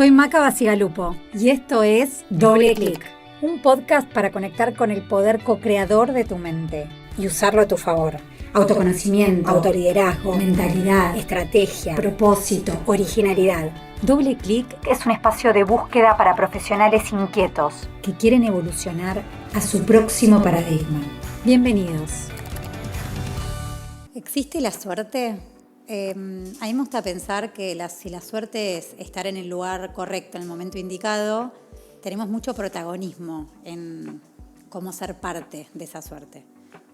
Soy Maca Bacigalupo y esto es Doble Clic, un podcast para conectar con el poder co-creador de tu mente y usarlo a tu favor. Autoconocimiento, autoliderazgo, mentalidad, estrategia, propósito, originalidad. Doble Clic es un espacio de búsqueda para profesionales inquietos que quieren evolucionar a su próximo paradigma. Bienvenidos. ¿Existe la suerte? A mí me gusta pensar que si la suerte es estar en el lugar correcto, en el momento indicado, tenemos mucho protagonismo en cómo ser parte de esa suerte.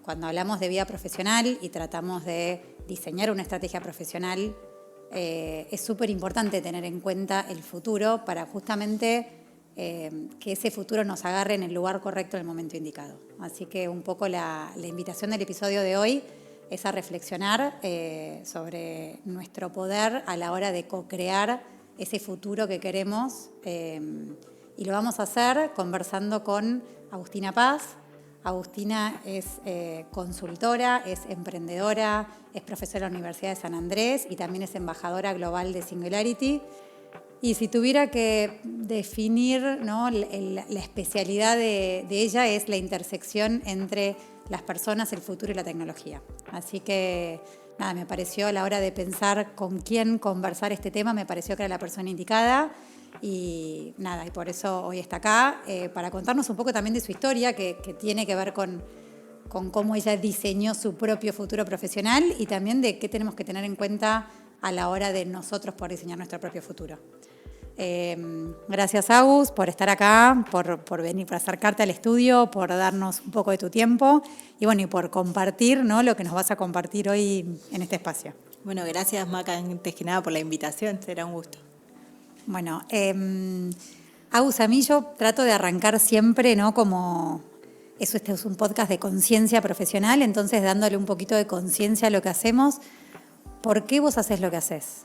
Cuando hablamos de vida profesional y tratamos de diseñar una estrategia profesional, es súper importante tener en cuenta el futuro para justamente que ese futuro nos agarre en el lugar correcto en el momento indicado. Así que un poco la invitación del episodio de hoy es a reflexionar sobre nuestro poder a la hora de co-crear ese futuro que queremos. Y lo vamos a hacer conversando con Agustina Paz. Agustina es consultora, es emprendedora, es profesora de la Universidad de San Andrés y también es embajadora global de Singularity. Y si tuviera que definir, ¿no?, la especialidad de ella es la intersección entre las personas, el futuro y la tecnología. Así que, nada, me pareció a la hora de pensar con quién conversar este tema, me pareció que era la persona indicada y nada, y por eso hoy está acá, para contarnos un poco también de su historia, que tiene que ver con cómo ella diseñó su propio futuro profesional y también de qué tenemos que tener en cuenta a la hora de nosotros poder diseñar nuestro propio futuro. Gracias, Agus, por estar acá, por venir, por acercarte al estudio, por darnos un poco de tu tiempo y bueno, y por compartir, ¿no?, lo que nos vas a compartir hoy en este espacio. Bueno, gracias, Maca, antes que nada por la invitación, será un gusto. Bueno, Agus, a mí yo trato de arrancar siempre, ¿no?, como este es un podcast de conciencia profesional, entonces dándole un poquito de conciencia a lo que hacemos. ¿Por qué vos haces lo que haces?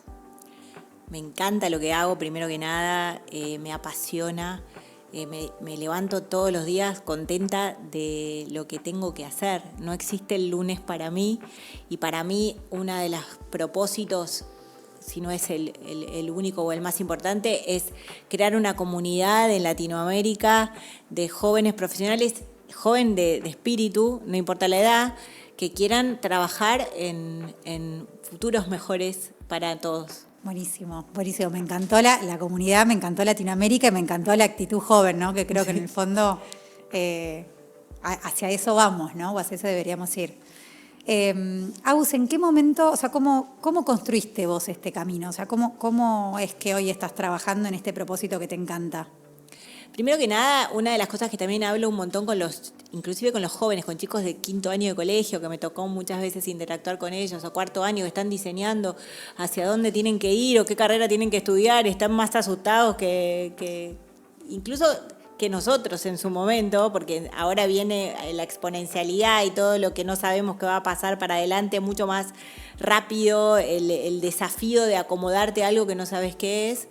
Me encanta lo que hago, primero que nada, me apasiona, me levanto todos los días contenta de lo que tengo que hacer. No existe el lunes para mí y para mí uno de los propósitos, si no es el único o el más importante, es crear una comunidad en Latinoamérica de jóvenes profesionales, joven de espíritu, no importa la edad, que quieran trabajar en futuros mejores para todos. Buenísimo, buenísimo. Me encantó la comunidad, me encantó Latinoamérica y me encantó la actitud joven, ¿no? Que creo que en el fondo hacia eso vamos, ¿no? O hacia eso deberíamos ir. Agus, ¿en qué momento, o sea, cómo construiste vos este camino? O sea, ¿cómo es que hoy estás trabajando en este propósito que te encanta? Primero que nada, una de las cosas que también hablo un montón inclusive con los jóvenes, con chicos de 5º año de colegio, que me tocó muchas veces interactuar con ellos, o 4º año, que están diseñando hacia dónde tienen que ir o qué carrera tienen que estudiar, están más asustados que incluso que nosotros en su momento, porque ahora viene la exponencialidad y todo lo que no sabemos que va a pasar para adelante mucho más rápido, el desafío de acomodarte a algo que no sabes qué es.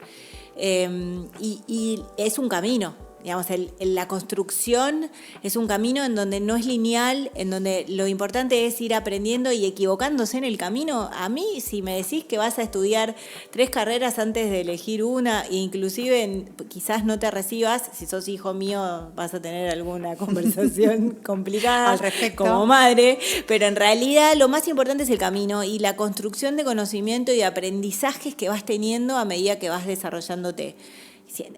Y es un camino, digamos, la construcción es un camino en donde no es lineal, en donde lo importante es ir aprendiendo y equivocándose en el camino. A mí, si me decís que vas a estudiar 3 carreras antes de elegir una, e inclusive quizás no te recibas, si sos hijo mío vas a tener alguna conversación complicada al respecto como madre, pero en realidad lo más importante es el camino y la construcción de conocimiento y de aprendizajes que vas teniendo a medida que vas desarrollándote.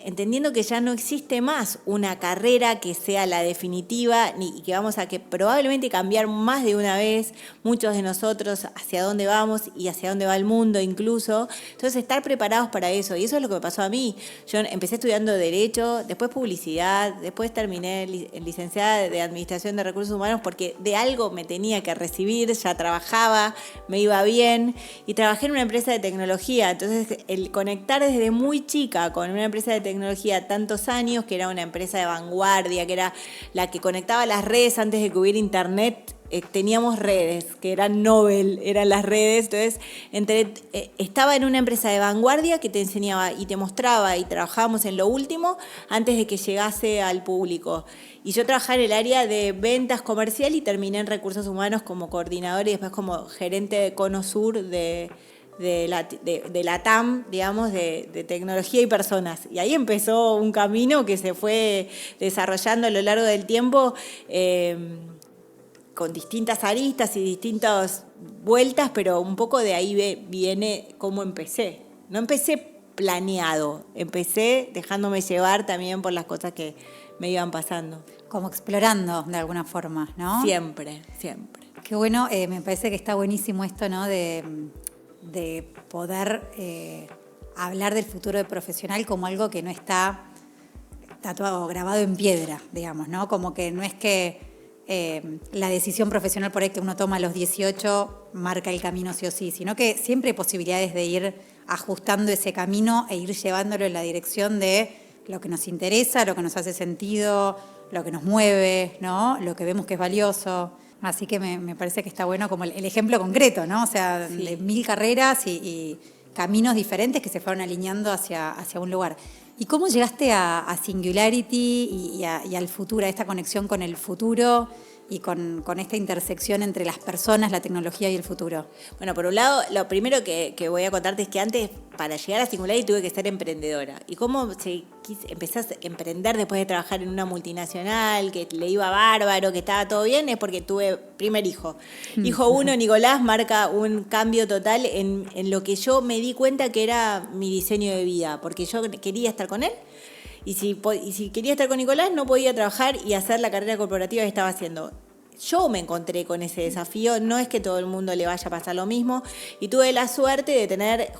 Entendiendo que ya no existe más una carrera que sea la definitiva y que vamos a que probablemente cambiar más de una vez muchos de nosotros hacia dónde vamos y hacia dónde va el mundo incluso. Entonces estar preparados para eso, y eso es lo que me pasó a mí. Yo empecé estudiando Derecho, después Publicidad, después terminé licenciada de Administración de Recursos Humanos porque de algo me tenía que recibir, ya trabajaba, me iba bien y trabajé en una empresa de tecnología. Entonces el conectar desde muy chica con una empresa de tecnología tantos años, que era una empresa de vanguardia, que era la que conectaba las redes antes de que hubiera internet, teníamos redes, que eran Nobel, eran las redes, entonces estaba en una empresa de vanguardia que te enseñaba y te mostraba y trabajábamos en lo último antes de que llegase al público. Y yo trabajaba en el área de ventas comercial y terminé en recursos humanos como coordinadora y después como gerente de Cono Sur de de la TAM, digamos, de tecnología y personas. Y ahí empezó un camino que se fue desarrollando a lo largo del tiempo, con distintas aristas y distintas vueltas, pero un poco de ahí viene cómo empecé. No empecé planeado, empecé dejándome llevar también por las cosas que me iban pasando. Como explorando de alguna forma, ¿no? Siempre. Qué bueno, me parece que está buenísimo esto, ¿no? De poder hablar del futuro del profesional como algo que no está tatuado, grabado en piedra, digamos, ¿no? Como que no es que la decisión profesional por ahí que uno toma a los 18 marca el camino sí o sí, sino que siempre hay posibilidades de ir ajustando ese camino e ir llevándolo en la dirección de lo que nos interesa, lo que nos hace sentido, lo que nos mueve, ¿no? Lo que vemos que es valioso. Así que me parece que está bueno como el ejemplo concreto, ¿no? O sea, sí, de 1000 carreras y caminos diferentes que se fueron alineando hacia un lugar. ¿Y cómo llegaste a Singularity y al futuro, a esta conexión con el futuro y con esta intersección entre las personas, la tecnología y el futuro? Bueno, por un lado, lo primero que voy a contarte es que antes, para llegar a Singularity, tuve que ser emprendedora. ¿Y cómo empezás a emprender después de trabajar en una multinacional, que le iba bárbaro, que estaba todo bien? Es porque tuve primer hijo. Hijo 1, Nicolás, marca un cambio total en lo que yo me di cuenta que era mi diseño de vida, porque yo quería estar con él. Y si quería estar con Nicolás, no podía trabajar y hacer la carrera corporativa que estaba haciendo. Yo me encontré con ese desafío, no es que todo el mundo le vaya a pasar lo mismo, y tuve la suerte de tener,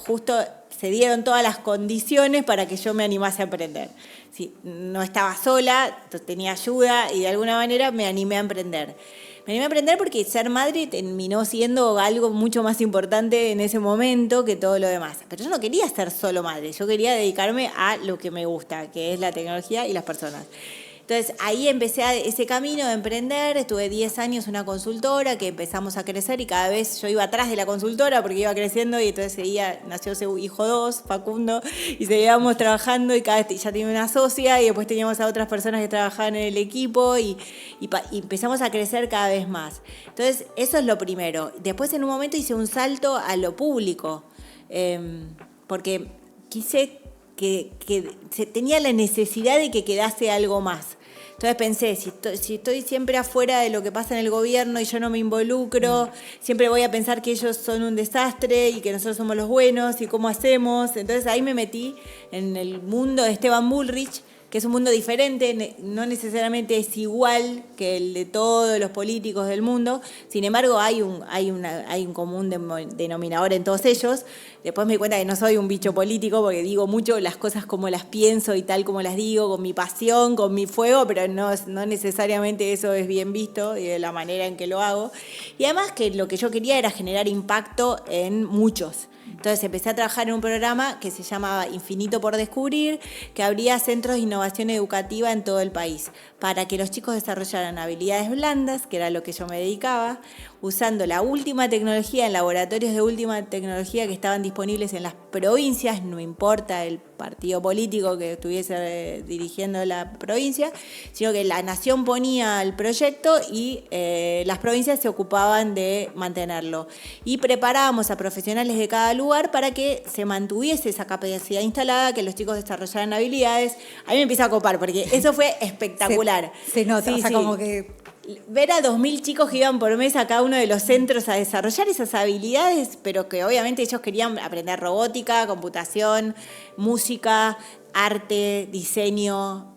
se dieron todas las condiciones para que yo me animase a emprender. Sí, no estaba sola, tenía ayuda y de alguna manera me animé a emprender. Me animé a emprender porque ser madre terminó siendo algo mucho más importante en ese momento que todo lo demás. Pero yo no quería ser solo madre, yo quería dedicarme a lo que me gusta, que es la tecnología y las personas. Entonces ahí empecé ese camino de emprender, estuve 10 años en una consultora que empezamos a crecer y cada vez yo iba atrás de la consultora porque iba creciendo y entonces nació ese hijo 2, Facundo, y seguíamos trabajando y cada vez ya tenía una socia y después teníamos a otras personas que trabajaban en el equipo y empezamos a crecer cada vez más. Entonces eso es lo primero. Después en un momento hice un salto a lo público porque quise que tenía la necesidad de que quedase algo más. Entonces pensé, si estoy siempre afuera de lo que pasa en el gobierno y yo no me involucro, siempre voy a pensar que ellos son un desastre y que nosotros somos los buenos y cómo hacemos. Entonces ahí me metí en el mundo de Esteban Bullrich, que es un mundo diferente, no necesariamente es igual que el de todos los políticos del mundo, sin embargo hay un común denominador en todos ellos. Después me di cuenta que no soy un bicho político porque digo mucho las cosas como las pienso y tal como las digo, con mi pasión, con mi fuego, pero no necesariamente eso es bien visto y de la manera en que lo hago. Y además que lo que yo quería era generar impacto en muchos. Entonces empecé a trabajar en un programa que se llamaba Infinito por Descubrir, que abría centros de innovación educativa en todo el país, para que los chicos desarrollaran habilidades blandas, que era lo que yo me dedicaba, usando la última tecnología en laboratorios de última tecnología que estaban disponibles en las provincias, no importa el partido político que estuviese dirigiendo la provincia, sino que la nación ponía el proyecto y las provincias se ocupaban de mantenerlo. Y preparábamos a profesionales de cada lugar para que se mantuviese esa capacidad instalada, que los chicos desarrollaran habilidades. A mí me empieza a copar, porque eso fue espectacular. Se nota, sí, o sea, sí. como que... Ver a 2.000 chicos que iban por mes a cada uno de los centros a desarrollar esas habilidades, pero que obviamente ellos querían aprender robótica, computación, música, arte, diseño,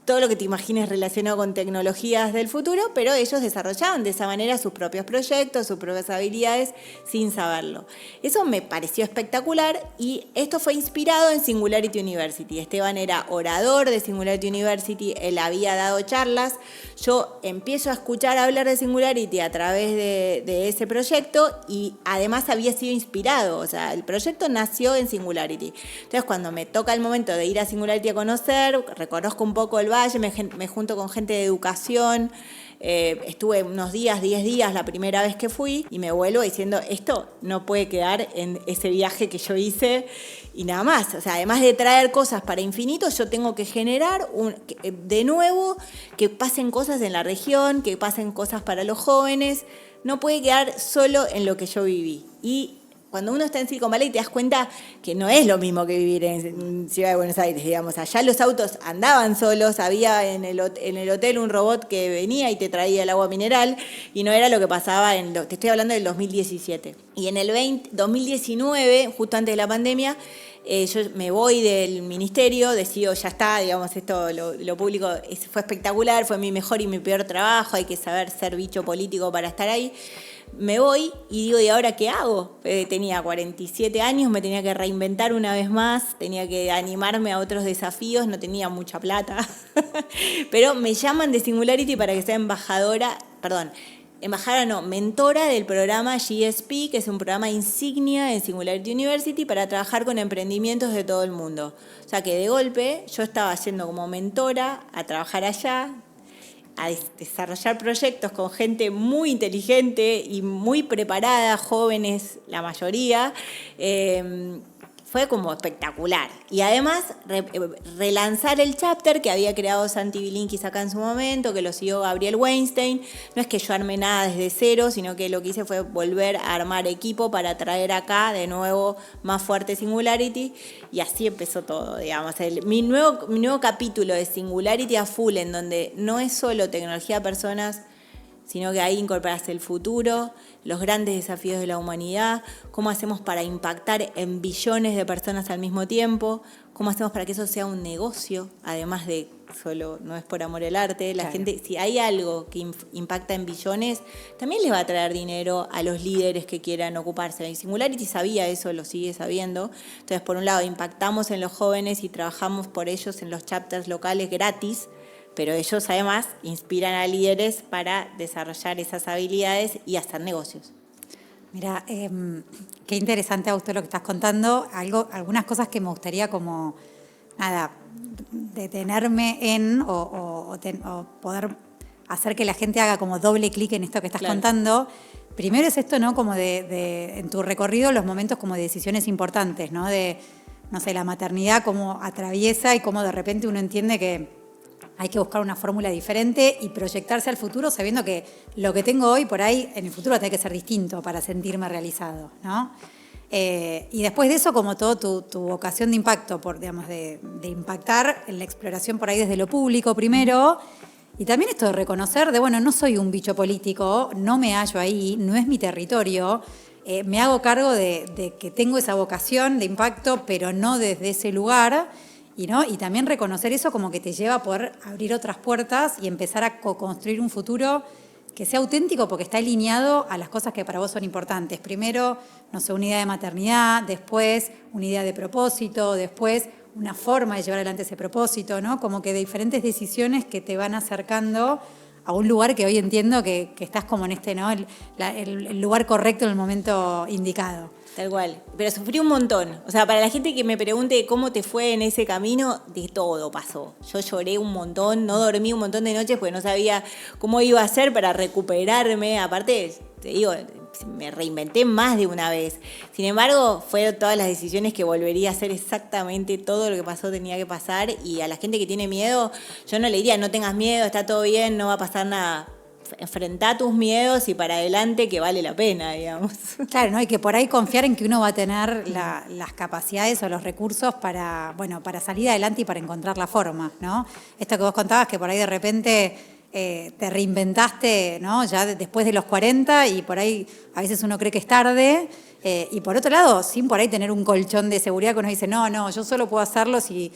todo lo que te imagines relacionado con tecnologías del futuro, pero ellos desarrollaban de esa manera sus propios proyectos, sus propias habilidades, sin saberlo. Eso me pareció espectacular y esto fue inspirado en Singularity University. Esteban era orador de Singularity University, él había dado charlas. Yo empiezo a escuchar hablar de Singularity a través de ese proyecto y además había sido inspirado, o sea, el proyecto nació en Singularity. Entonces, cuando me toca el momento de ir a Singularity a conocer, reconozco un poco el valle, me junto con gente de educación, estuve unos 10 días la primera vez que fui y me vuelvo diciendo, esto no puede quedar en ese viaje que yo hice y nada más. O sea, además de traer cosas para Infinito, yo tengo que generar de nuevo que pasen cosas en la región, que pasen cosas para los jóvenes. No puede quedar solo en lo que yo viví. Y cuando uno está en Silicon Valley te das cuenta que no es lo mismo que vivir en Ciudad de Buenos Aires, digamos. Allá los autos andaban solos, había en el hotel un robot que venía y te traía el agua mineral, y no era lo que pasaba te estoy hablando del 2017. Y en el 2019, justo antes de la pandemia, yo me voy del ministerio, decido, ya está, digamos, esto, lo público fue espectacular, fue mi mejor y mi peor trabajo, hay que saber ser bicho político para estar ahí. Me voy y digo, ¿y ahora qué hago? Tenía 47 años, me tenía que reinventar una vez más, tenía que animarme a otros desafíos, no tenía mucha plata, pero me llaman de Singularity para que sea mentora del programa GSP, que es un programa insignia en Singularity University para trabajar con emprendimientos de todo el mundo. O sea que de golpe yo estaba yendo como mentora a trabajar allá, a desarrollar proyectos con gente muy inteligente y muy preparada, jóvenes la mayoría. Fue como espectacular. Y además relanzar el chapter que había creado Santi Bilinkis acá en su momento, que lo siguió Gabriel Weinstein. No es que yo armé nada desde cero, sino que lo que hice fue volver a armar equipo para traer acá de nuevo más fuerte Singularity. Y así empezó todo, digamos. Mi nuevo capítulo de Singularity a full, en donde no es solo tecnología personas, sino que ahí incorporas el futuro, los grandes desafíos de la humanidad, cómo hacemos para impactar en billones de personas al mismo tiempo, cómo hacemos para que eso sea un negocio, además de solo no es por amor el arte. La gente, si hay algo que impacta en billones, también les va a traer dinero a los líderes que quieran ocuparse. Y Singularity sabía eso, lo sigue sabiendo. Entonces, por un lado, impactamos en los jóvenes y trabajamos por ellos en los chapters locales gratis, pero ellos además inspiran a líderes para desarrollar esas habilidades y hacer negocios. Mira, qué interesante, Augusto, lo que estás contando. Algunas cosas que me gustaría como, detenerme en o poder hacer que la gente haga como doble clic en esto que estás contando. Primero es esto, ¿no? Como en tu recorrido, los momentos como de decisiones importantes, ¿no? No sé, la maternidad, cómo atraviesa y cómo de repente uno entiende que hay que buscar una fórmula diferente y proyectarse al futuro sabiendo que lo que tengo hoy por ahí en el futuro tiene que ser distinto para sentirme realizado, ¿no? Y después de eso, como todo tu vocación de impacto, de impactar en la exploración por ahí desde lo público primero, y también esto de reconocer no soy un bicho político, no me hallo ahí, no es mi territorio, me hago cargo de que tengo esa vocación de impacto, pero no desde ese lugar. Y también reconocer eso como que te lleva a poder abrir otras puertas y empezar a construir un futuro que sea auténtico porque está alineado a las cosas que para vos son importantes. Primero, una idea de maternidad, después una idea de propósito, después una forma de llevar adelante ese propósito, ¿no? Como que de diferentes decisiones que te van acercando a un lugar que hoy entiendo que estás como en ¿no? el lugar correcto en el momento indicado. Tal cual, pero sufrí un montón. O sea, para la gente que me pregunte cómo te fue en ese camino, de todo pasó. Yo lloré un montón, no dormí un montón de noches porque no sabía cómo iba a hacer para recuperarme. Aparte, te digo, me reinventé más de una vez. Sin embargo, fueron todas las decisiones que volvería a hacer exactamente todo lo que pasó tenía que pasar. Y a la gente que tiene miedo, yo no le diría, no tengas miedo, está todo bien, no va a pasar nada. Enfrentá tus miedos y para adelante, que vale la pena, digamos. Claro, ¿no? Y que por ahí confiar en que uno va a tener las capacidades o los recursos para salir adelante y para encontrar la forma, ¿no? Esto que vos contabas, que por ahí de repente te reinventaste, ¿no? Ya después de los 40 y por ahí a veces uno cree que es tarde. Y por otro lado, sin por ahí tener un colchón de seguridad que uno dice, no, yo solo puedo hacerlo si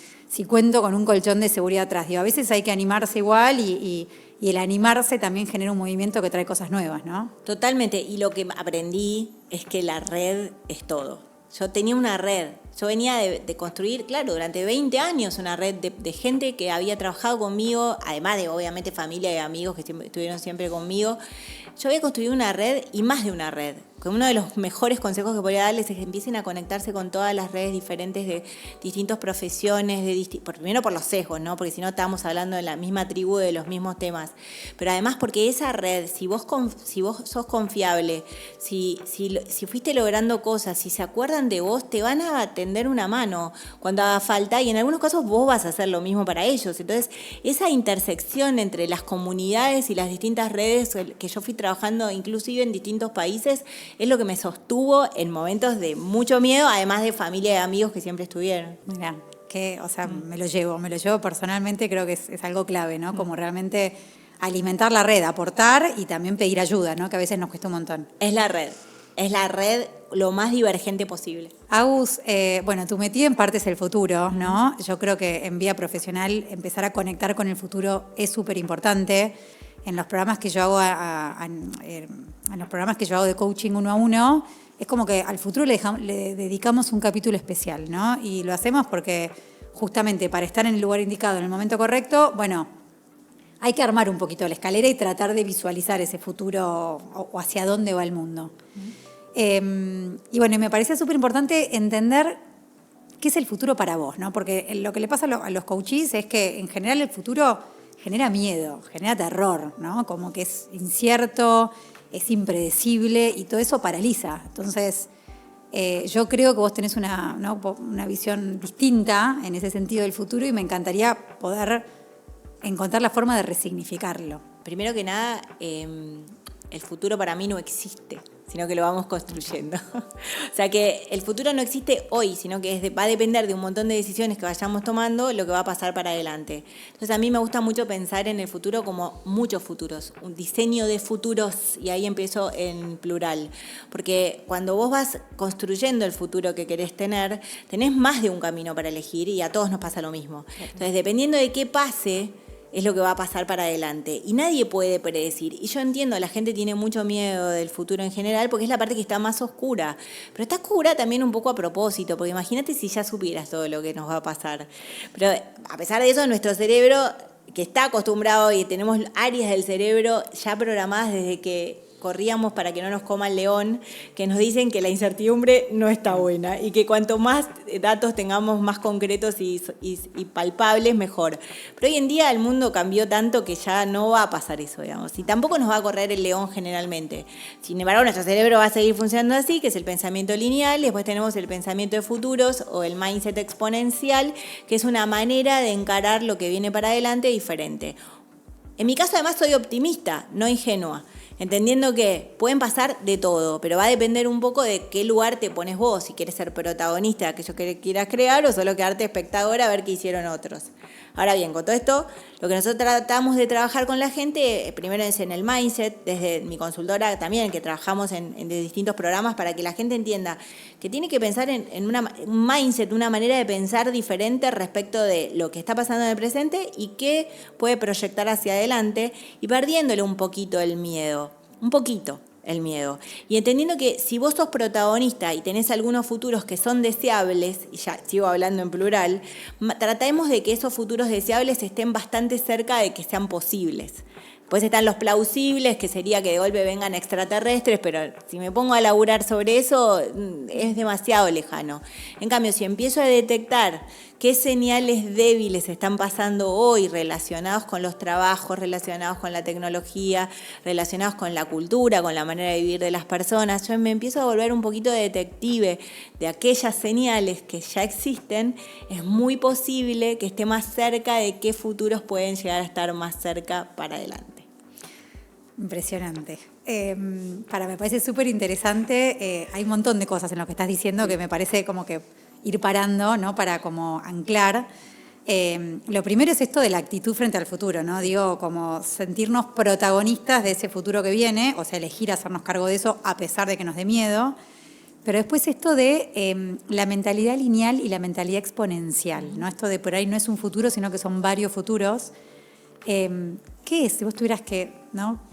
cuento con un colchón de seguridad atrás. Digo, a veces hay que animarse igual y el animarse también genera un movimiento que trae cosas nuevas, ¿no? Totalmente. Y lo que aprendí es que la red es todo. Yo tenía una red. Yo venía de construir, claro, durante 20 años una red de gente que había trabajado conmigo, además de, obviamente, familia y amigos que estuvieron siempre conmigo. Yo había construido una red y más de una red. Que uno de los mejores consejos que podría darles es que empiecen a conectarse con todas las redes diferentes de distintas profesiones, primero por los sesgos, ¿no? Porque si no estamos hablando de la misma tribu, de los mismos temas. Pero además porque esa red, si vos sos confiable, si fuiste logrando cosas, si se acuerdan de vos, te van a tender una mano cuando haga falta y en algunos casos vos vas a hacer lo mismo para ellos. Entonces, esa intersección entre las comunidades y las distintas redes que yo fui trabajando trabajando inclusive en distintos países, es lo que me sostuvo en momentos de mucho miedo, además de familia y amigos que siempre estuvieron. Mirá, que, o sea, me lo llevo personalmente, creo que es algo clave, ¿no? Como realmente alimentar la red, aportar y también pedir ayuda, ¿no? Que a veces nos cuesta un montón. Es la red lo más divergente posible. Agus, bueno, tu metida en parte es el futuro, ¿no? Yo creo que en vía profesional empezar a conectar con el futuro es súper importante. En los programas que yo hago en los programas que yo hago de coaching 1 a 1, es como que al futuro le dedicamos un capítulo especial, ¿no? Y lo hacemos porque justamente para estar en el lugar indicado en el momento correcto, bueno, hay que armar un poquito la escalera y tratar de visualizar ese futuro o hacia dónde va el mundo. Y bueno, me parece súper importante entender qué es el futuro para vos, ¿no? Porque lo que le pasa a los coaches es que en general el futuro genera miedo, genera terror, ¿no? Como que es incierto, es impredecible y todo eso paraliza. Entonces, yo creo que vos tenés una visión distinta en ese sentido del futuro y me encantaría poder encontrar la forma de resignificarlo. Primero que nada, el futuro para mí no existe, sino que lo vamos construyendo. O sea que el futuro no existe hoy, sino que va a depender de un montón de decisiones que vayamos tomando lo que va a pasar para adelante. Entonces a mí me gusta mucho pensar en el futuro como muchos futuros, un diseño de futuros, y ahí empiezo en plural. Porque cuando vos vas construyendo el futuro que querés tener, tenés más de un camino para elegir y a todos nos pasa lo mismo. Entonces dependiendo de qué pase, es lo que va a pasar para adelante. Y nadie puede predecir. Y yo entiendo, la gente tiene mucho miedo del futuro en general porque es la parte que está más oscura. Pero está oscura también un poco a propósito, porque imagínate si ya supieras todo lo que nos va a pasar. Pero a pesar de eso, nuestro cerebro, que está acostumbrado y tenemos áreas del cerebro ya programadas desde que corríamos para que no nos coma el león, que nos dicen que la incertidumbre no está buena y que cuanto más datos tengamos más concretos y palpables, mejor. Pero hoy en día el mundo cambió tanto que ya no va a pasar eso, digamos, y tampoco nos va a correr el león generalmente. Sin embargo, nuestro cerebro va a seguir funcionando así, que es el pensamiento lineal, y después tenemos el pensamiento de futuros o el mindset exponencial, que es una manera de encarar lo que viene para adelante diferente. En mi caso, además, soy optimista, no ingenua, entendiendo que pueden pasar de todo, pero va a depender un poco de qué lugar te pones vos, si quieres ser protagonista de aquello que quieras crear o solo quedarte espectadora a ver qué hicieron otros. Ahora bien, con todo esto, lo que nosotros tratamos de trabajar con la gente, primero es en el mindset, desde mi consultora también, que trabajamos en distintos programas para que la gente entienda que tiene que pensar en un mindset, una manera de pensar diferente respecto de lo que está pasando en el presente y qué puede proyectar hacia adelante, y perdiéndole un poquito el miedo, y entendiendo que si vos sos protagonista y tenés algunos futuros que son deseables, y ya sigo hablando en plural, tratemos de que esos futuros deseables estén bastante cerca de que sean posibles. Pues están los plausibles, que sería que de golpe vengan extraterrestres, pero si me pongo a laburar sobre eso, es demasiado lejano. En cambio, si empiezo a detectar qué señales débiles están pasando hoy relacionados con los trabajos, relacionados con la tecnología, relacionados con la cultura, con la manera de vivir de las personas, yo me empiezo a volver un poquito de detective de aquellas señales que ya existen, es muy posible que esté más cerca de qué futuros pueden llegar a estar más cerca para adelante. Impresionante. Me parece súper interesante. Hay un montón de cosas en lo que estás diciendo que me parece como que ir parando, ¿no? Para como anclar. Lo primero es esto de la actitud frente al futuro, ¿no? Digo, como sentirnos protagonistas de ese futuro que viene, o sea, elegir hacernos cargo de eso a pesar de que nos dé miedo. Pero después esto de la mentalidad lineal y la mentalidad exponencial, ¿no? Esto de por ahí no es un futuro, sino que son varios futuros. ¿Qué es? Si vos tuvieras que, ¿no?,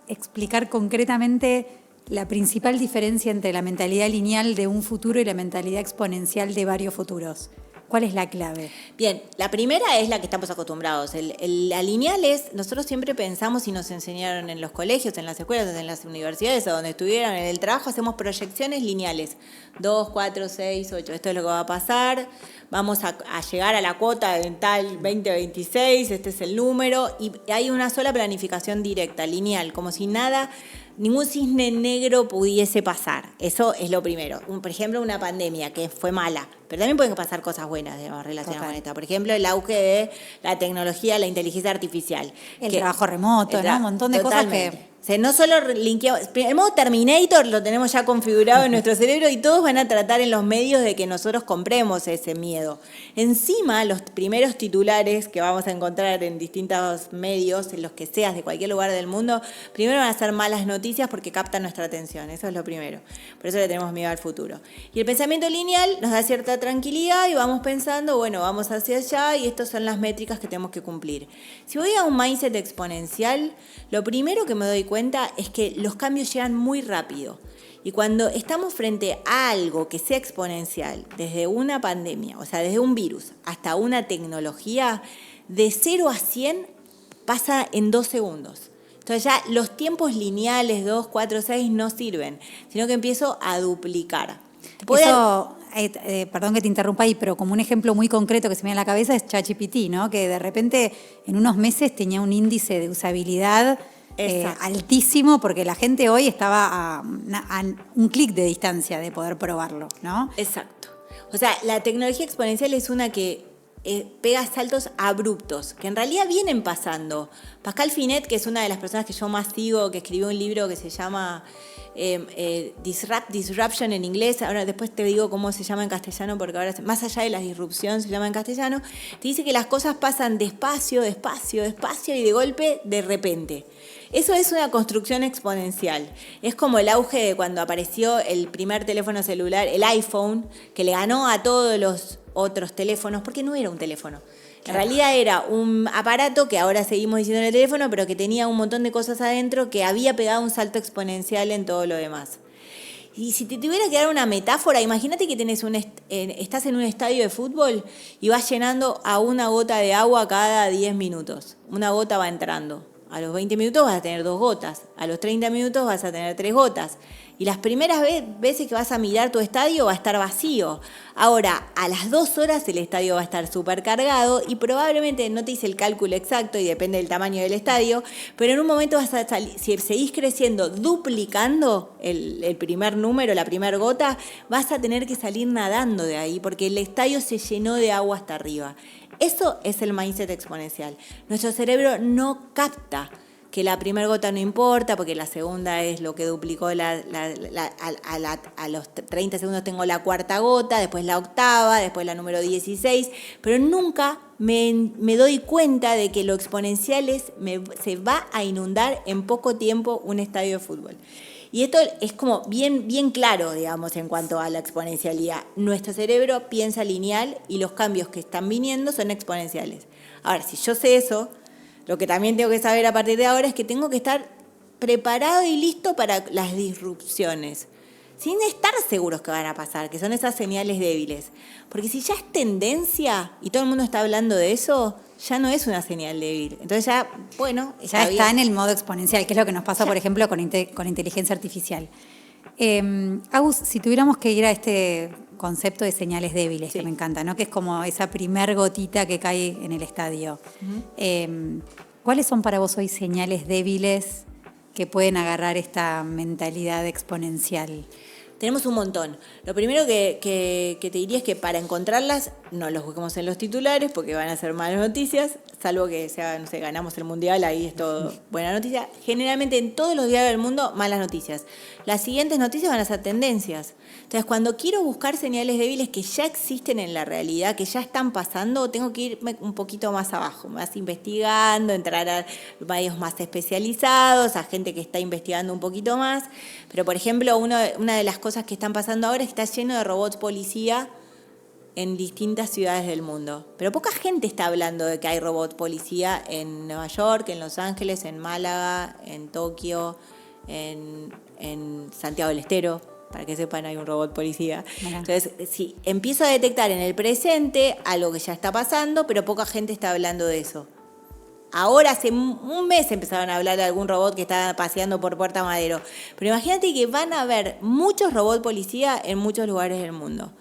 explicar concretamente la principal diferencia entre la mentalidad lineal de un futuro y la mentalidad exponencial de varios futuros. ¿Cuál es la clave? Bien, la primera es la que estamos acostumbrados. La lineal es, nosotros siempre pensamos y nos enseñaron en los colegios, en las escuelas, en las universidades, o donde estuvieran, en el trabajo, hacemos proyecciones lineales. 2, 4, 6, 8, esto es lo que va a pasar. Vamos a llegar a la cuota en tal 2026, este es el número, y hay una sola planificación directa, lineal, como si nada, ningún cisne negro pudiese pasar. Eso es lo primero. Por ejemplo, una pandemia que fue mala, Pero también pueden pasar cosas buenas, digamos, relacionadas Total. con esta. Por ejemplo, el auge de la tecnología, la inteligencia artificial. El trabajo remoto, ¿no? Un montón de cosas que... O sea, no solo linkeamos, el modo Terminator lo tenemos ya configurado en nuestro cerebro y todos van a tratar en los medios de que nosotros compremos ese miedo. Encima, los primeros titulares que vamos a encontrar en distintos medios, en los que seas, de cualquier lugar del mundo, primero van a ser malas noticias porque captan nuestra atención, eso es lo primero. Por eso le tenemos miedo al futuro. Y el pensamiento lineal nos da cierta tranquilidad y vamos pensando, bueno, vamos hacia allá y estas son las métricas que tenemos que cumplir. Si voy a un mindset exponencial, lo primero que me doy cuenta es que los cambios llegan muy rápido. Y cuando estamos frente a algo que sea exponencial, desde una pandemia, o sea, desde un virus hasta una tecnología, de 0 a 100 pasa en 2 segundos. Entonces ya los tiempos lineales, 2, 4, 6, no sirven, sino que empiezo a duplicar. Eso, perdón que te interrumpa ahí, pero como un ejemplo muy concreto que se me viene a la cabeza es ChatGPT, ¿no? Que de repente en unos meses tenía un índice de usabilidad altísimo porque la gente hoy estaba a un clic de distancia de poder probarlo, ¿no? Exacto. O sea, la tecnología exponencial es una que pega saltos abruptos, que en realidad vienen pasando. Pascal Finet, que es una de las personas que yo más sigo, que escribió un libro que se llama Disruption en inglés, ahora después te digo cómo se llama en castellano, porque ahora más allá de la disrupción se llama en castellano, te dice que las cosas pasan despacio, despacio, despacio y de golpe, de repente. Eso es una construcción exponencial. Es como el auge de cuando apareció el primer teléfono celular, el iPhone, que le ganó a todos los otros teléfonos, porque no era un teléfono. En realidad era un aparato que ahora seguimos diciendo en el teléfono, pero que tenía un montón de cosas adentro que había pegado un salto exponencial en todo lo demás. Y si te tuviera que dar una metáfora, imagínate que estás en un estadio de fútbol y vas llenando a una gota de agua cada 10 minutos. Una gota va entrando. A los 20 minutos vas a tener 2 gotas. A los 30 minutos vas a tener 3 gotas. Y las primeras veces que vas a mirar tu estadio va a estar vacío. Ahora, a las 2 horas el estadio va a estar súper cargado y probablemente, no te hice el cálculo exacto y depende del tamaño del estadio, pero en un momento vas a salir, si seguís creciendo, duplicando el primer número, la primera gota, vas a tener que salir nadando de ahí porque el estadio se llenó de agua hasta arriba. Eso es el mindset exponencial. Nuestro cerebro no capta que la primera gota no importa, porque la segunda es lo que duplicó a los 30 segundos tengo la cuarta gota, después la octava, después la número 16, pero nunca me doy cuenta de que lo exponencial se va a inundar en poco tiempo un estadio de fútbol. Y esto es como bien claro, digamos, en cuanto a la exponencialidad. Nuestro cerebro piensa lineal y los cambios que están viniendo son exponenciales. Ahora, si yo sé eso, lo que también tengo que saber a partir de ahora es que tengo que estar preparado y listo para las disrupciones, sin estar seguros que van a pasar, que son esas señales débiles. Porque si ya es tendencia y todo el mundo está hablando de eso, ya no es una señal débil. Entonces ya, bueno, ya está en el modo exponencial, que es lo que nos pasa, por ejemplo, con inteligencia artificial. Agus, si tuviéramos que ir a este concepto de señales débiles, que me encanta, ¿no? Que es como esa primer gotita que cae en el estadio. ¿Cuáles son para vos hoy señales débiles que pueden agarrar esta mentalidad exponencial? Tenemos un montón. Lo primero que te diría es que para encontrarlas no los busquemos en los titulares porque van a ser malas noticias, salvo que sea, no sé, ganamos el mundial, ahí es todo buena noticia. Generalmente en todos los diarios del mundo, malas noticias. Las siguientes noticias van a ser tendencias. Entonces, cuando quiero buscar señales débiles que ya existen en la realidad, que ya están pasando, tengo que irme un poquito más abajo, más investigando, entrar a medios más especializados, a gente que está investigando un poquito más. Pero, por ejemplo, una de las cosas que están pasando ahora es que está lleno de robots policía en distintas ciudades del mundo. Pero poca gente está hablando de que hay robot policía en Nueva York, en Los Ángeles, en Málaga, en Tokio, en Santiago del Estero. Para que sepan, hay un robot policía. Bueno. Entonces, sí, empiezo a detectar en el presente algo que ya está pasando, pero poca gente está hablando de eso. Ahora, hace un mes empezaron a hablar de algún robot que estaba paseando por Puerto Madero. Pero imagínate que van a haber muchos robots policía en muchos lugares del mundo.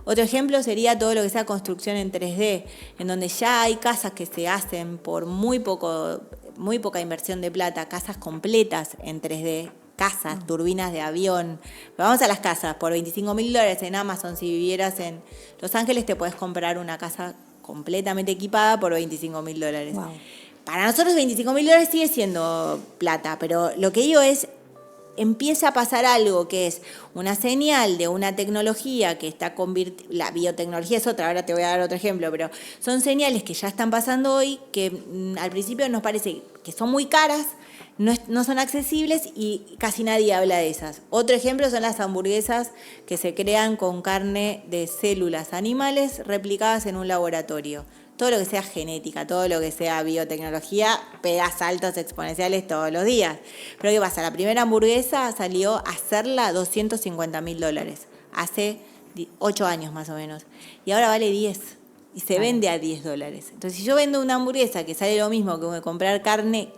Otro ejemplo sería todo lo que sea construcción en 3D, en donde ya hay casas que se hacen por muy poca inversión de plata, casas completas en 3D, casas, turbinas de avión. Vamos a las casas, por $25.000 en Amazon, si vivieras en Los Ángeles, te puedes comprar una casa completamente equipada por $25.000. Wow. Para nosotros $25.000 sigue siendo plata, pero lo que digo es, empieza a pasar algo que es una señal de una tecnología que está la biotecnología es otra, ahora te voy a dar otro ejemplo, pero son señales que ya están pasando hoy que al principio nos parece que son muy caras, no son accesibles y casi nadie habla de esas. Otro ejemplo son las hamburguesas que se crean con carne de células animales replicadas en un laboratorio. Todo lo que sea genética, todo lo que sea biotecnología, pega saltos exponenciales todos los días. Pero ¿qué pasa? La primera hamburguesa salió a hacerla $250.000, hace 8 años más o menos. Y ahora vale 10 y se vende a $10. Entonces, si yo vendo una hamburguesa que sale lo mismo que comprar carne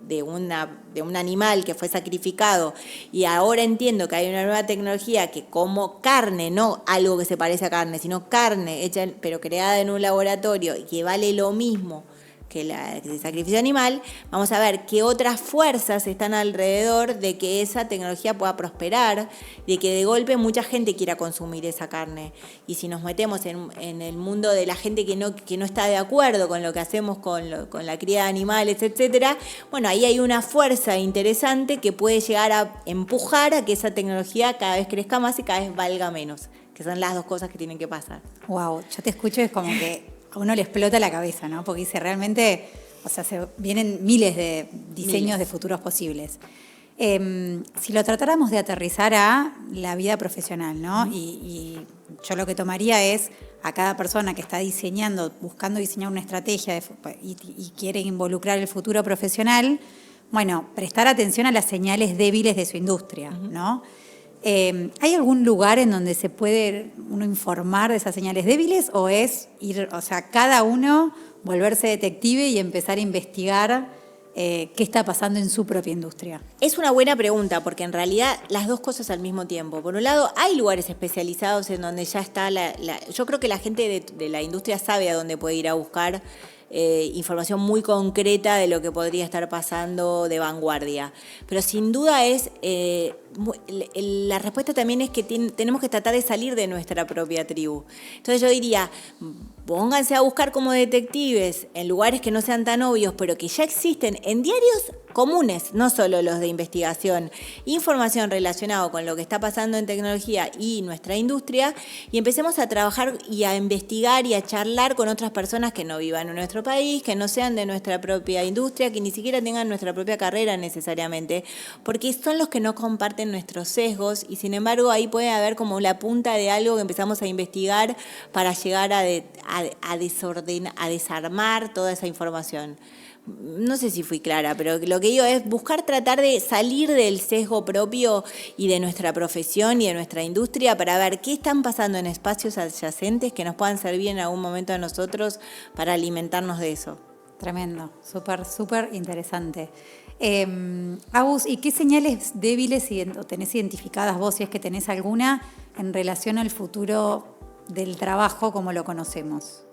de un animal que fue sacrificado y ahora entiendo que hay una nueva tecnología que como carne, no algo que se parece a carne, sino carne hecha pero creada en un laboratorio y que vale lo mismo que el sacrificio animal, vamos a ver qué otras fuerzas están alrededor de que esa tecnología pueda prosperar, de que de golpe mucha gente quiera consumir esa carne. Y si nos metemos en el mundo de la gente que no está de acuerdo con lo que hacemos con la cría de animales, etcétera, bueno, ahí hay una fuerza interesante que puede llegar a empujar a que esa tecnología cada vez crezca más y cada vez valga menos, que son las dos cosas que tienen que pasar. Wow, yo te escucho, es como que a uno le explota la cabeza, ¿no? Porque dice, realmente, o sea, vienen miles de diseños de futuros posibles. Si lo tratáramos de aterrizar a la vida profesional, ¿no? Y yo lo que tomaría es a cada persona que está buscando diseñar una estrategia y quiere involucrar el futuro profesional, bueno, prestar atención a las señales débiles de su industria, ¿no? ¿Hay algún lugar en donde se puede uno informar de esas señales débiles o es cada uno volverse detective y empezar a investigar qué está pasando en su propia industria? Es una buena pregunta porque en realidad las dos cosas al mismo tiempo. Por un lado, hay lugares especializados en donde ya está yo creo que la gente de la industria sabe a dónde puede ir a buscar información muy concreta de lo que podría estar pasando de vanguardia. Pero sin duda la respuesta también es que tenemos que tratar de salir de nuestra propia tribu. Entonces yo diría, pónganse a buscar como detectives en lugares que no sean tan obvios, pero que ya existen en diarios comunes, no solo los de investigación, información relacionada con lo que está pasando en tecnología y nuestra industria, y empecemos a trabajar y a investigar y a charlar con otras personas que no vivan en nuestro país, que no sean de nuestra propia industria, que ni siquiera tengan nuestra propia carrera necesariamente, porque son los que no comparten nuestros sesgos y sin embargo ahí puede haber como la punta de algo que empezamos a investigar para llegar a desarmar toda esa información. No sé si fui clara, pero lo que digo es buscar tratar de salir del sesgo propio y de nuestra profesión y de nuestra industria para ver qué están pasando en espacios adyacentes que nos puedan servir en algún momento a nosotros para alimentarnos de eso. Tremendo, súper interesante. Agus, ¿y qué señales débiles tenés identificadas vos, si es que tenés alguna, en relación al futuro del trabajo como lo conocemos?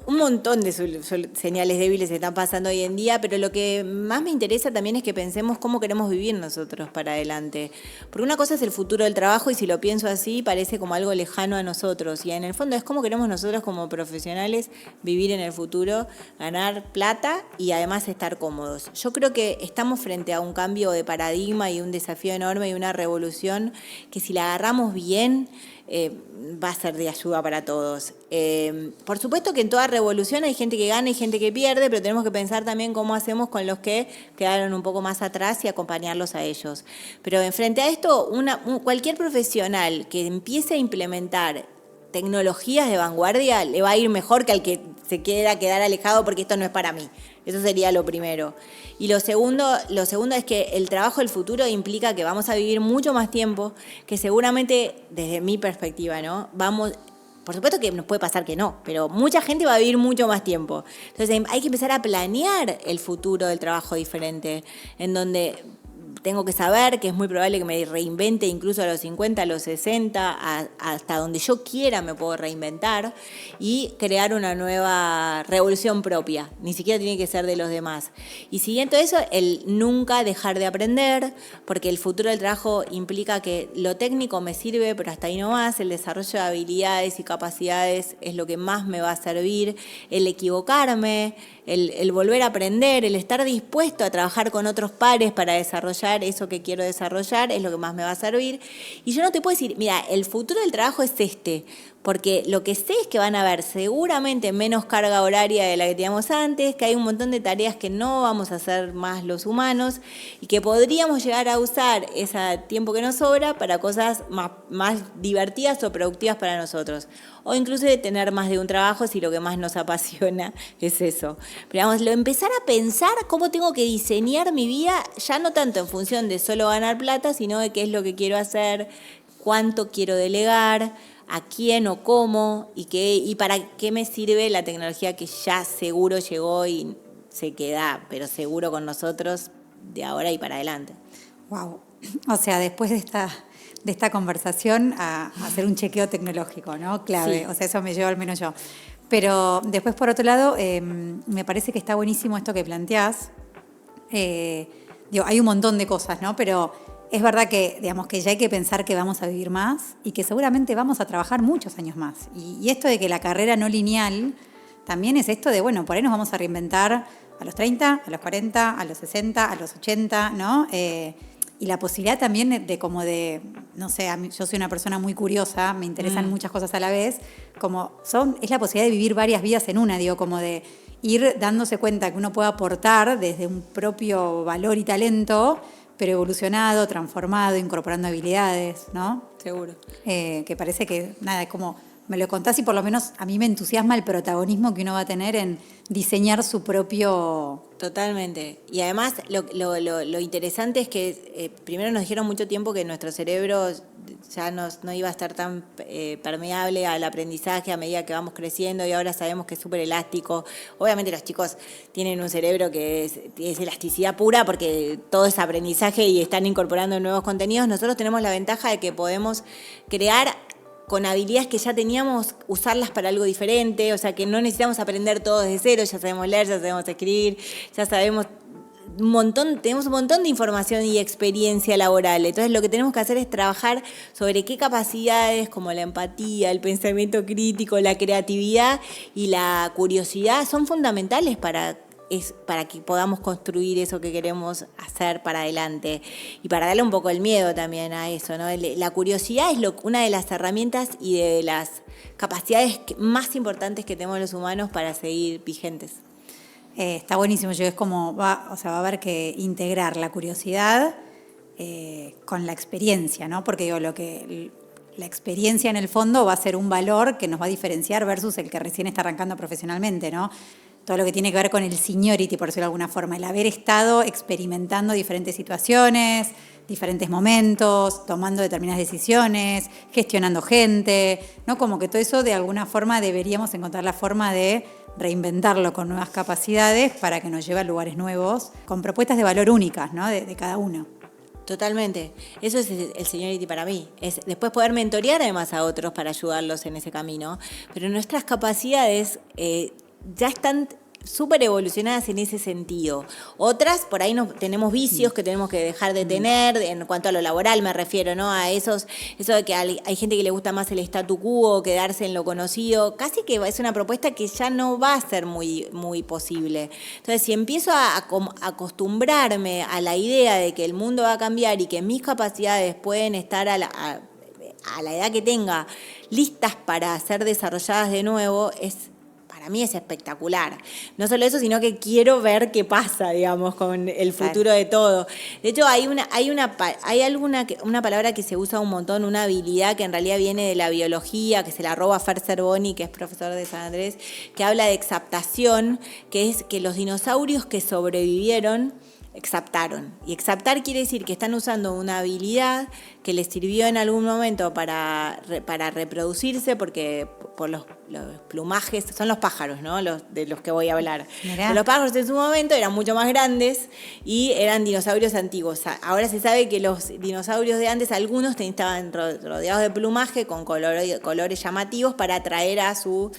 Un montón de señales débiles están pasando hoy en día, pero lo que más me interesa también es que pensemos cómo queremos vivir nosotros para adelante. Porque una cosa es el futuro del trabajo y si lo pienso así parece como algo lejano a nosotros. Y en el fondo es cómo queremos nosotros como profesionales vivir en el futuro, ganar plata y además estar cómodos. Yo creo que estamos frente a un cambio de paradigma y un desafío enorme y una revolución que si la agarramos bien va a ser de ayuda para todos. Por supuesto que en toda revolución hay gente que gana y gente que pierde, pero tenemos que pensar también cómo hacemos con los que quedaron un poco más atrás y acompañarlos a ellos. Pero frente a esto, cualquier profesional que empiece a implementar tecnologías de vanguardia le va a ir mejor que al que se quiera quedar alejado porque esto no es para mí. Eso sería lo primero. Y lo segundo es que el trabajo del futuro implica que vamos a vivir mucho más tiempo, que seguramente, desde mi perspectiva, ¿no? Por supuesto que nos puede pasar que no, pero mucha gente va a vivir mucho más tiempo. Entonces hay que empezar a planear el futuro del trabajo diferente, en donde tengo que saber que es muy probable que me reinvente incluso a los 50, a los 60, hasta donde yo quiera me puedo reinventar y crear una nueva revolución propia. Ni siquiera tiene que ser de los demás. Y siguiendo eso, el nunca dejar de aprender, porque el futuro del trabajo implica que lo técnico me sirve, pero hasta ahí no más. El desarrollo de habilidades y capacidades es lo que más me va a servir. El equivocarme, el volver a aprender, el estar dispuesto a trabajar con otros pares para desarrollar eso que quiero desarrollar es lo que más me va a servir. Y yo no te puedo decir, mira, el futuro del trabajo es este, porque lo que sé es que van a haber seguramente menos carga horaria de la que teníamos antes, que hay un montón de tareas que no vamos a hacer más los humanos y que podríamos llegar a usar ese tiempo que nos sobra para cosas más divertidas o productivas para nosotros. O incluso de tener más de un trabajo si lo que más nos apasiona es eso. Pero vamos, empezar a pensar cómo tengo que diseñar mi vida, ya no tanto en función de solo ganar plata, sino de qué es lo que quiero hacer, cuánto quiero delegar, a quién o cómo y para qué me sirve la tecnología que ya seguro llegó y se queda, pero seguro con nosotros de ahora y para adelante. Wow. O sea, después de esta conversación a hacer un chequeo tecnológico, ¿no? Clave. Sí. O sea, eso me lleva al menos yo. Pero después, por otro lado, me parece que está buenísimo esto que planteás. Hay un montón de cosas, ¿no? Pero es verdad que, digamos, que ya hay que pensar que vamos a vivir más y que seguramente vamos a trabajar muchos años más. Y esto de que la carrera no lineal también es esto de, bueno, por ahí nos vamos a reinventar a los 30, a los 40, a los 60, a los 80, ¿no? Y la posibilidad también no sé, yo soy una persona muy curiosa, me interesan muchas cosas a la vez, es la posibilidad de vivir varias vidas en una, como de ir dándose cuenta que uno puede aportar desde un propio valor y talento, pero evolucionado, transformado, incorporando habilidades, ¿no? Seguro. Que parece que, nada, es como me lo contás y por lo menos a mí me entusiasma el protagonismo que uno va a tener en diseñar su propio... Totalmente. Y además lo interesante es que primero nos dijeron mucho tiempo que nuestro cerebro ya no iba a estar tan permeable al aprendizaje a medida que vamos creciendo y ahora sabemos que es súper elástico. Obviamente los chicos tienen un cerebro que es elasticidad pura porque todo es aprendizaje y están incorporando nuevos contenidos. Nosotros tenemos la ventaja de que podemos crear con habilidades que ya teníamos, usarlas para algo diferente, o sea que no necesitamos aprender todo desde cero, ya sabemos leer, ya sabemos escribir, ya sabemos tenemos un montón de información y experiencia laboral. Entonces lo que tenemos que hacer es trabajar sobre qué capacidades como la empatía, el pensamiento crítico, la creatividad y la curiosidad son fundamentales para que podamos construir eso que queremos hacer para adelante y para darle un poco el miedo también a eso, ¿no? La curiosidad es una de las herramientas y de las capacidades más importantes que tenemos los humanos para seguir vigentes. Está buenísimo, es como va a haber que integrar la curiosidad con la experiencia, ¿no? Porque la experiencia en el fondo va a ser un valor que nos va a diferenciar versus el que recién está arrancando profesionalmente, ¿no? Todo lo que tiene que ver con el seniority, por decirlo de alguna forma, el haber estado experimentando diferentes situaciones, diferentes momentos, tomando determinadas decisiones, gestionando gente, ¿no? Como que todo eso de alguna forma deberíamos encontrar la forma de reinventarlo con nuevas capacidades para que nos lleve a lugares nuevos, con propuestas de valor únicas, ¿no? de cada uno. Totalmente. Eso es el seniority para mí. Es después poder mentorear además a otros para ayudarlos en ese camino. Pero nuestras capacidades ya están súper evolucionadas en ese sentido. Otras, por ahí tenemos vicios que tenemos que dejar de tener, en cuanto a lo laboral me refiero, ¿no? A eso de que hay gente que le gusta más el statu quo, quedarse en lo conocido, casi que es una propuesta que ya no va a ser muy, muy posible. Entonces, si empiezo a acostumbrarme a la idea de que el mundo va a cambiar y que mis capacidades pueden estar a la edad que tenga listas para ser desarrolladas de nuevo, para mí es espectacular. No solo eso, sino que quiero ver qué pasa, digamos, con el futuro de todo. De hecho, hay una palabra que se usa un montón, una habilidad que en realidad viene de la biología, que se la roba Fer Cerboni, que es profesor de San Andrés, que habla de exaptación, que es que los dinosaurios que sobrevivieron exaptaron. Y exaptar quiere decir que están usando una habilidad que les sirvió en algún momento para reproducirse, porque por los plumajes, son los pájaros, ¿no? De los que voy a hablar. Mirá. Los pájaros en su momento eran mucho más grandes y eran dinosaurios antiguos. Ahora se sabe que los dinosaurios de antes, algunos estaban rodeados de plumaje con colores llamativos para atraer a su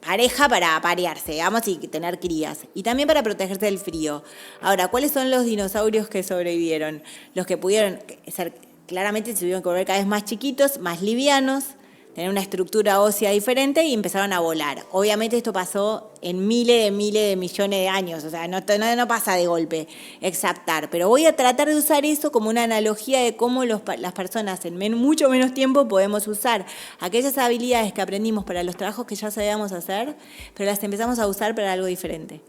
pareja para aparearse, digamos, y tener crías. Y también para protegerse del frío. Ahora, ¿cuáles son los dinosaurios que sobrevivieron? Los que pudieron ser, claramente se tuvieron que volver cada vez más chiquitos, más livianos, tener una estructura ósea diferente y empezaron a volar. Obviamente esto pasó en miles de millones de años, o sea, no pasa de golpe, exaptar. Pero voy a tratar de usar eso como una analogía de cómo las personas en mucho menos tiempo podemos usar aquellas habilidades que aprendimos para los trabajos que ya sabíamos hacer, pero las empezamos a usar para algo diferente.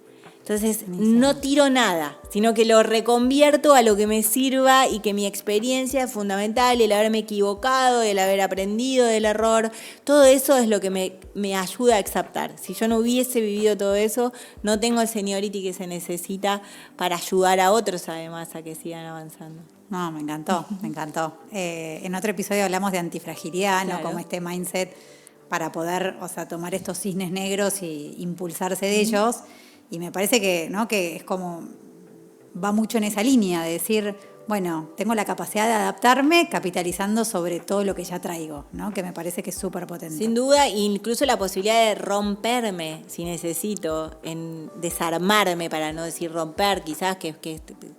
Entonces, no tiro nada, sino que lo reconvierto a lo que me sirva y que mi experiencia es fundamental, el haberme equivocado, el haber aprendido del error, todo eso es lo que me ayuda a exaptar. Si yo no hubiese vivido todo eso, no tengo el seniority que se necesita para ayudar a otros además a que sigan avanzando. No, me encantó, me encantó. En otro episodio hablamos de antifragilidad, claro, ¿no? Como este mindset para poder, o sea, tomar estos cisnes negros y impulsarse de ellos. Y me parece que, ¿no? Que es como, va mucho en esa línea de decir, bueno, tengo la capacidad de adaptarme capitalizando sobre todo lo que ya traigo, ¿no? Que me parece que es súper potente. Sin duda, incluso la posibilidad de romperme si necesito, en desarmarme, para no decir romper, quizás que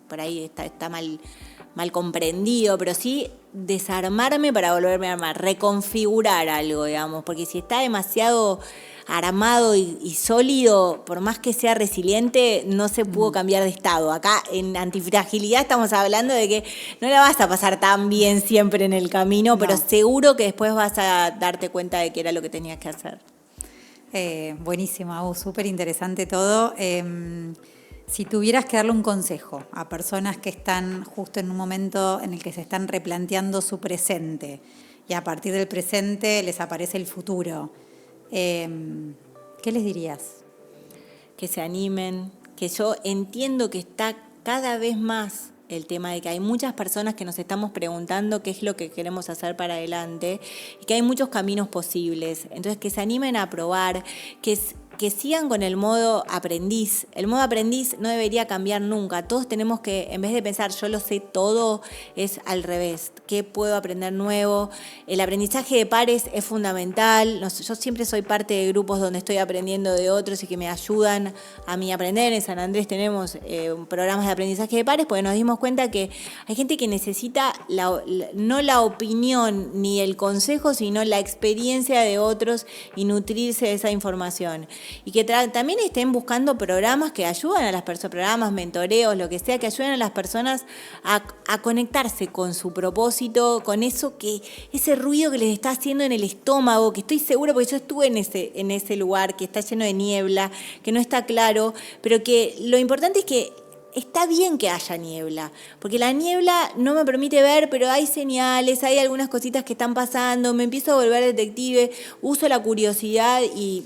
por ahí está mal comprendido, pero sí desarmarme para volverme a armar, reconfigurar algo, digamos, porque si está demasiado armado y sólido, por más que sea resiliente, no se pudo cambiar de estado. Acá en antifragilidad estamos hablando de que no la vas a pasar tan bien siempre en el camino, no, pero seguro que después vas a darte cuenta de que era lo que tenías que hacer. Buenísimo, súper interesante todo. Si tuvieras que darle un consejo a personas que están justo en un momento en el que se están replanteando su presente y a partir del presente les aparece el futuro, ¿qué les dirías? Que se animen, que yo entiendo que está cada vez más el tema de que hay muchas personas que nos estamos preguntando qué es lo que queremos hacer para adelante y que hay muchos caminos posibles. Entonces, que se animen a probar, que sigan con el modo aprendiz. El modo aprendiz no debería cambiar nunca. Todos tenemos que, en vez de pensar yo lo sé todo, es al revés. ¿Qué puedo aprender nuevo? El aprendizaje de pares es fundamental. Yo siempre soy parte de grupos donde estoy aprendiendo de otros y que me ayudan a mí aprender. En San Andrés tenemos programas de aprendizaje de pares porque nos dimos cuenta que hay gente que necesita no la opinión ni el consejo, sino la experiencia de otros y nutrirse de esa información. Y que también estén buscando programas que ayudan a las personas, programas, mentoreos, lo que sea, que ayuden a las personas a conectarse con su propósito, con eso ese ruido que les está haciendo en el estómago, que estoy segura, porque yo estuve en ese lugar que está lleno de niebla, que no está claro, pero que lo importante es que está bien que haya niebla, porque la niebla no me permite ver, pero hay señales, hay algunas cositas que están pasando, me empiezo a volver detective, uso la curiosidad y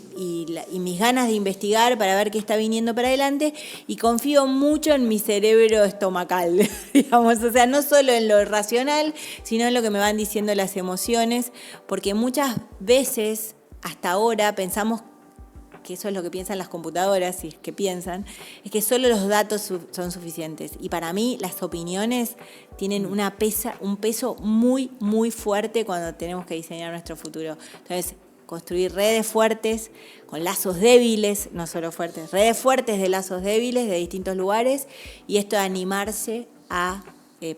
mis ganas de investigar para ver qué está viniendo para adelante y confío mucho en mi cerebro estomacal, digamos, o sea, no solo en lo racional, sino en lo que me van diciendo las emociones, porque muchas veces, hasta ahora, pensamos que eso es lo que piensan las computadoras, si es que piensan, es que solo los datos son suficientes. Y para mí las opiniones tienen un peso muy, muy fuerte cuando tenemos que diseñar nuestro futuro. Entonces, construir redes fuertes, con lazos débiles, no solo fuertes, redes fuertes de lazos débiles de distintos lugares, y esto de animarse a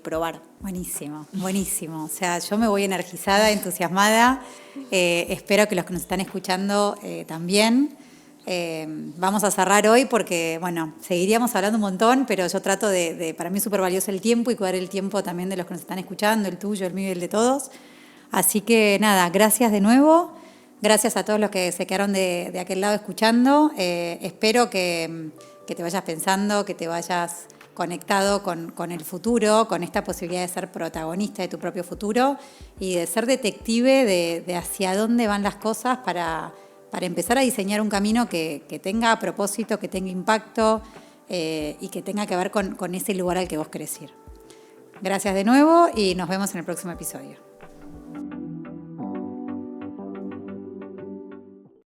probar. Buenísimo, buenísimo. O sea, yo me voy energizada, entusiasmada. Espero que los que nos están escuchando también. Vamos a cerrar hoy porque, bueno, seguiríamos hablando un montón, pero yo trato para mí es súper valioso el tiempo y cuidar el tiempo también de los que nos están escuchando, el tuyo, el mío y el de todos. Así que nada, gracias de nuevo, gracias a todos los que se quedaron de aquel lado escuchando. Espero que te vayas pensando, que te vayas conectado con el futuro, con esta posibilidad de ser protagonista de tu propio futuro y de ser detective de hacia dónde van las cosas para empezar a diseñar un camino que tenga propósito, que tenga impacto y que tenga que ver con ese lugar al que vos querés ir. Gracias de nuevo y nos vemos en el próximo episodio.